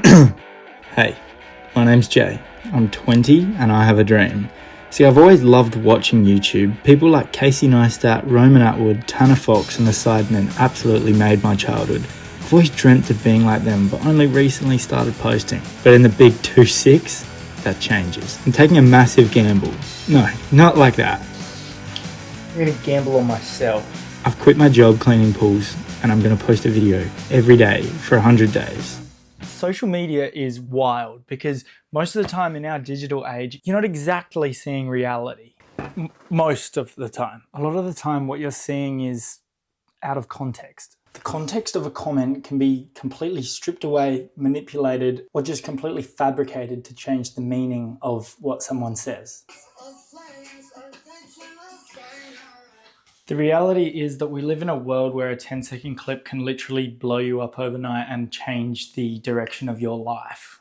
Hey, my name's Jay. I'm 20 and I have a dream. See, I've always loved watching YouTube. People like Casey Neistat, Roman Atwood, Tanner Fox and the Sidemen absolutely made my childhood. I've always dreamt of being like them, but only recently started posting. But in the big 2-6, that changes. I'm taking a massive gamble. No, not like that. I'm going to gamble on myself. I've quit my job cleaning pools and I'm going to post a video every day for 100 days. Social media is wild because most of the time in our digital age, you're not exactly seeing reality. Most of the time. A lot of the time what you're seeing is out of context. The context of a comment can be completely stripped away, manipulated, or just completely fabricated to change the meaning of what someone says. The reality is that we live in a world where a 10-second clip can literally blow you up overnight and change the direction of your life.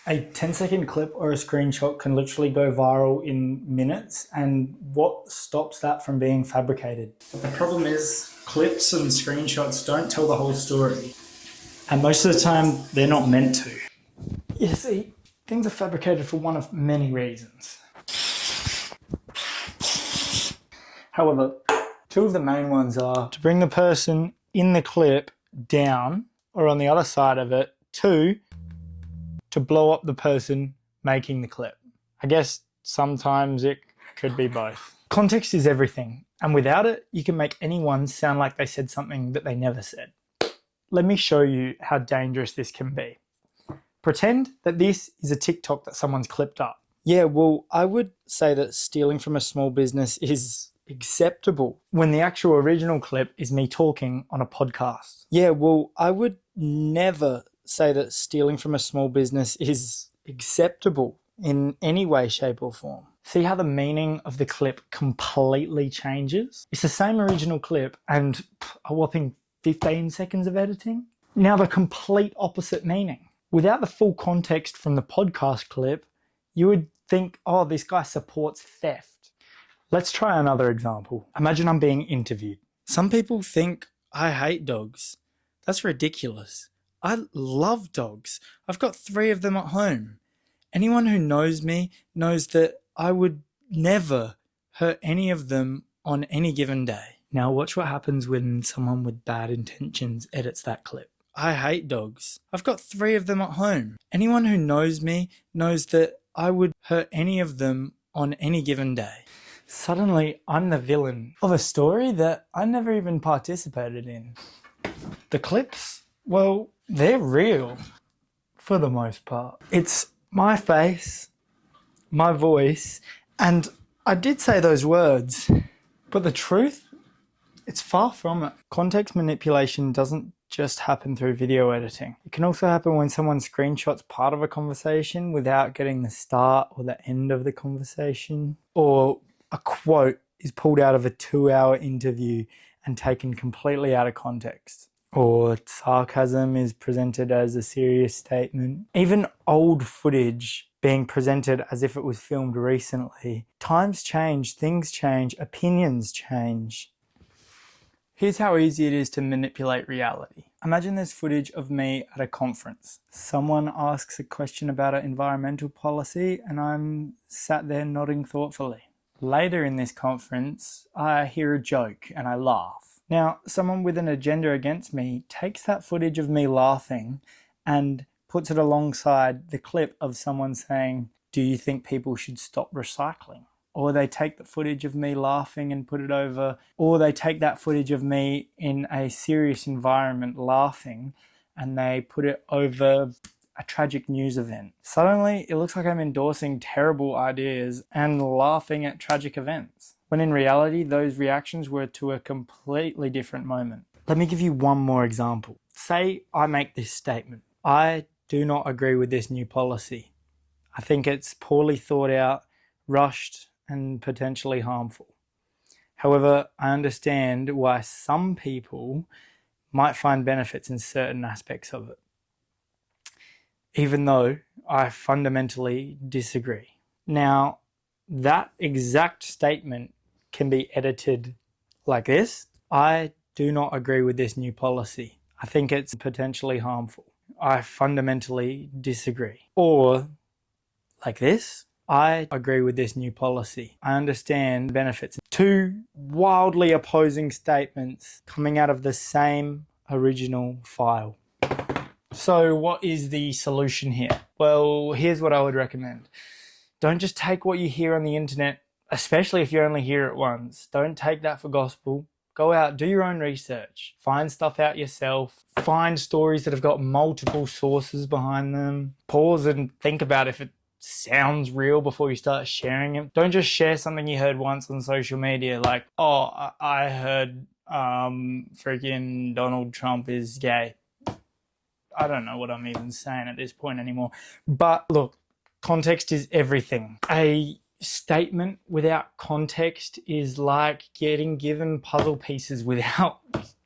A 10-second clip or a screenshot can literally go viral in minutes, and what stops that from being fabricated? The problem is clips and screenshots don't tell the whole story. And most of the time, they're not meant to. You see, things are fabricated for one of many reasons. However, two of the main ones are to bring the person in the clip down, or on the other side of it, two, to blow up the person making the clip. I guess sometimes it could be both. Context is everything, and without it, you can make anyone sound like they said something that they never said. Let me show you how dangerous this can be. Pretend that this is a TikTok that someone's clipped up. Yeah, well, I would say that stealing from a small business is acceptable when the actual original clip is me talking on a podcast. Yeah, well, I would never say that stealing from a small business is acceptable in any way, shape or form. See how the meaning of the clip completely changes? It's the same original clip and a whopping 15 seconds of editing. Now the complete opposite meaning. Without the full context from the podcast clip, you would think, oh, this guy supports theft. Let's try another example. Imagine I'm being interviewed. Some people think I hate dogs. That's ridiculous. I love dogs. I've got 3 of them at home. Anyone who knows me knows that I would never hurt any of them on any given day. Now watch what happens when someone with bad intentions edits that clip. I hate dogs. I've got 3 of them at home. Anyone who knows me knows that I would hurt any of them on any given day. Suddenly, I'm the villain of a story that I never even participated in. The clips, well, they're real for the most part. It's my face, my voice, and I did say those words, but the truth, it's far from it. Context manipulation doesn't just happen through video editing. It can also happen when someone screenshots part of a conversation without getting the start or the end of the conversation, or a quote is pulled out of a 2-hour interview and taken completely out of context. Or sarcasm is presented as a serious statement. Even old footage being presented as if it was filmed recently. Times change, things change, opinions change. Here's how easy it is to manipulate reality. Imagine there's footage of me at a conference. Someone asks a question about an environmental policy and I'm sat there nodding thoughtfully. Later in this conference, I hear a joke and I laugh. Now, someone with an agenda against me takes that footage of me laughing and puts it alongside the clip of someone saying, "Do you think people should stop recycling?" Or they take the footage of me laughing and put it over, or they take that footage of me in a serious environment laughing and they put it over a tragic news event. Suddenly, it looks like I'm endorsing terrible ideas and laughing at tragic events, when in reality, those reactions were to a completely different moment. Let me give you one more example. Say I make this statement. I do not agree with this new policy. I think it's poorly thought out, rushed, and potentially harmful. However, I understand why some people might find benefits in certain aspects of it, even though I fundamentally disagree. Now, that exact statement can be edited like this. I do not agree with this new policy. I think it's potentially harmful. I fundamentally disagree. Or like this, I agree with this new policy. I understand the benefits. Two wildly opposing statements coming out of the same original file. So what is the solution here? Well, here's what I would recommend. Don't just take what you hear on the internet, especially if you only hear it once. Don't take that for gospel. Go out, do your own research. Find stuff out yourself. Find stories that have got multiple sources behind them. Pause and think about if it sounds real before you start sharing it. Don't just share something you heard once on social media like, oh, I heard freaking Donald Trump is gay. I don't know what I'm even saying at this point anymore. But look, context is everything. A statement without context is like getting given puzzle pieces without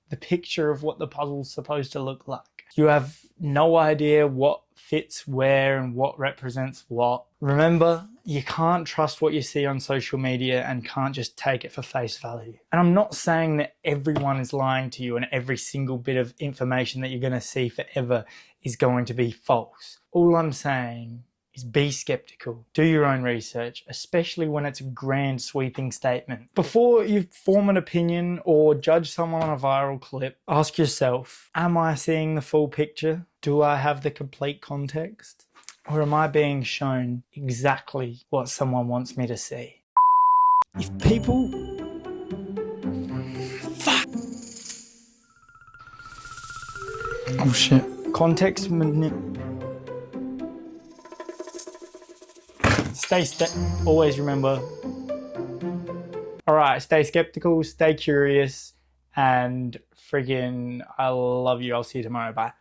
the picture of what the puzzle's supposed to look like. You have no idea what fits where and what represents what. Remember, you can't trust what you see on social media and can't just take it for face value. And I'm not saying that everyone is lying to you and every single bit of information that you're going to see forever is going to be false. All I'm saying is be skeptical. Do your own research, especially when it's a grand sweeping statement. Before you form an opinion or judge someone on a viral clip, ask yourself, am I seeing the full picture? Do I have the complete context? Or am I being shown exactly what someone wants me to see? If people... Fuck! Oh shit. Context always remember. Alright, stay skeptical, stay curious, and friggin' I love you. I'll see you tomorrow. Bye.